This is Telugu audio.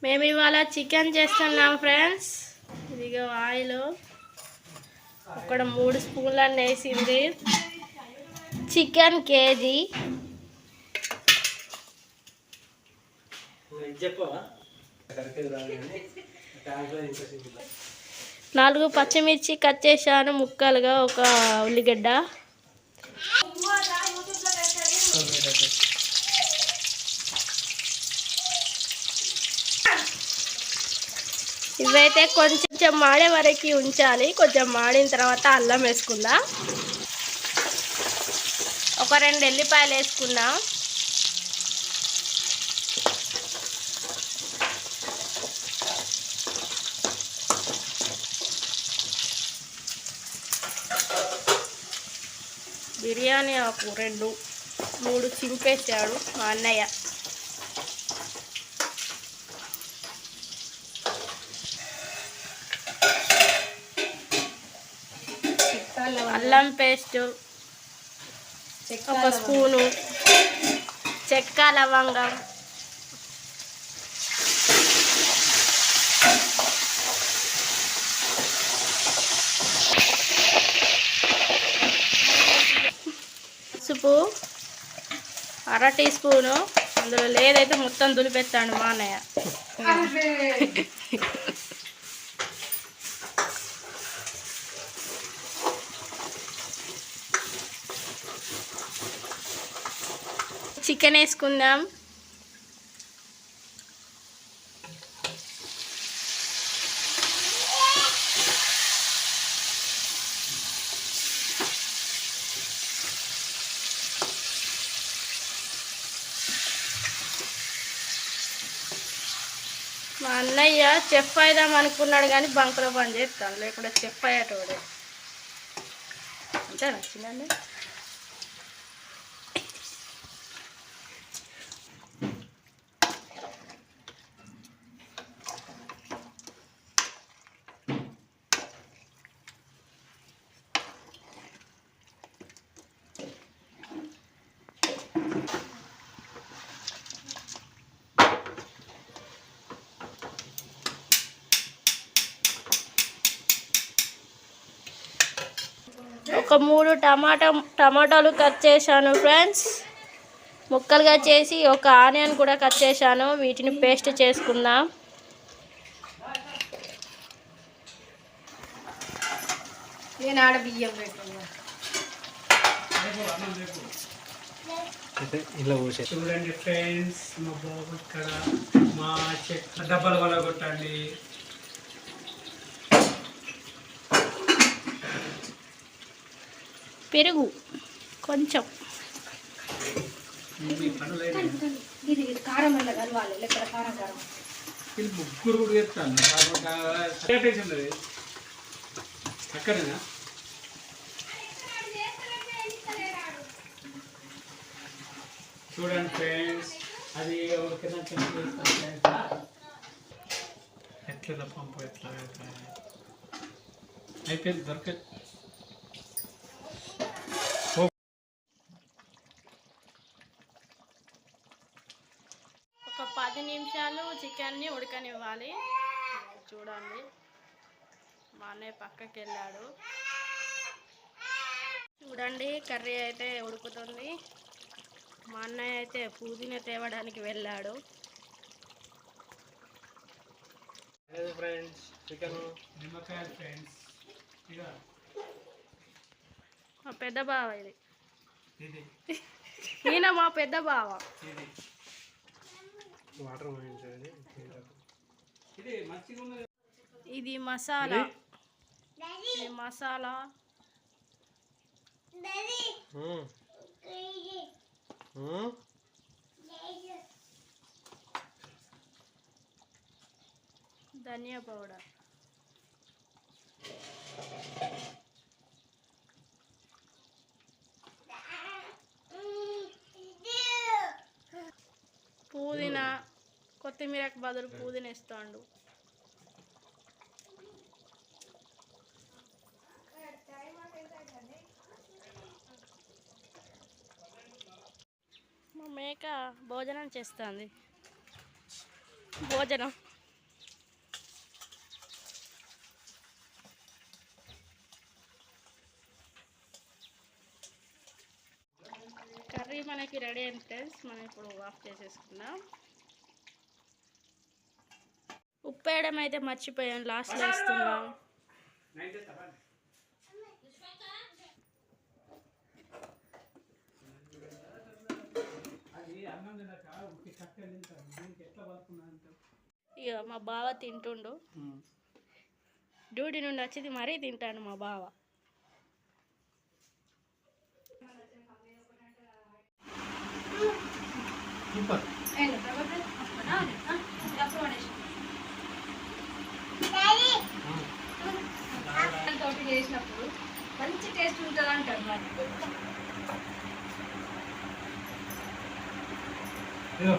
మేము ఇవాళ చికెన్ చేస్తున్నాం ఫ్రెండ్స్. ఇదిగో ఆయిల్ అక్కడ 3 స్పూన్లు వేసింది. Chicken KG. 4 పచ్చిమిర్చి కట్ చేశాను ముక్కలుగా. ఒక ఉల్లిగడ్డ. ఇవైతే కొంచెం మాడే వరకు ఉంచాలి. కొంచెం మాడిన తర్వాత అల్లం వేసుకుందాం. ఒక 2 ఎల్లిపాయలు వేసుకుందాం. బిర్యానీ ఆకు 2, 3 చింపేసాడు మా అన్నయ్య. అల్లం పేస్ట్ 1 స్పూను, చెక్క లవంగం, పసుపు 1/2 టీ స్పూను. అందులో లేదైతే మొత్తం దులిపెత్తాడు మా అన్నయ్య. చికెన్ వేసుకుందాం. మా అన్నయ్య చెఫ్ అయిదాం అనుకున్నాడు కానీ బంకులో పని చేస్తాను, లేకుంటే చెఫ్ అయ్యేటోడే. అంతే నచ్చిందండి. ఒక 3 టమాటాలు కట్ చేశాను ఫ్రెండ్స్. ముక్కలుగా చేసి ఒక ఆనియన్ కూడా కట్ చేశాను. వీటిని పేస్ట్ చేసుకుందాం. నేను ఆడ బియ్యం పెట్టుకున్నా. చూడండి ఫ్రెండ్స్, మా బాబు ఇక్కడ మా చెక్క డబ్బాలు వల్ల కొట్టండి. పెరుగు కొంచెం. ఇది కారం వల్ల కలవాలి. లెక్క కారం కారం ఇది ముగ్గురు కూడా చెప్తాను. అక్కడేనా చూడండి ఫ్రెండ్స్, అది ఎట్లా పంపు ఎట్లా అయిపోయింది. దొరకదు. ఒక 10 నిమిషాలు చికెన్ని ఉడకనివ్వాలి. చూడండి, మా అన్నయ్య పక్కకి వెళ్ళాడు. చూడండి, కర్రీ అయితే ఉడుకుతుంది. మా అన్నయ్య అయితే పుదీనా తేవడానికి వెళ్ళాడు. ఫ్రెండ్స్, చికెన్ నిమ్మకాయ ఫ్రెండ్స్. మా పెద్ద బావ ఇది. ఈయన మా పెద్ద బావ. ఇది మసాలా. ఇది మసాలా. ధనియా పౌడర్. పుదీనా, కొత్తిమీరకు బదులు పుదీనా వేస్తాడు. మా మేక భోజనం చేస్తుంది. భోజనం కర్రీ మనకి రెడీ అయింది ఫ్రెండ్స్. మనం ఇప్పుడు ఆఫ్ చేసేసుకుందాం. ఉప్పు వేయడం అయితే మర్చిపోయాను, లాస్ట్లో వేస్తున్నాం. ఇక మా బావ తింటుండు. డ్యూటీ నుండి వచ్చింది మరీ తింటాను మా బావ. తోటి చేసినప్పుడు మంచి టేస్ట్ ఉంటుంది అంటారు మరి. ఇదిగో.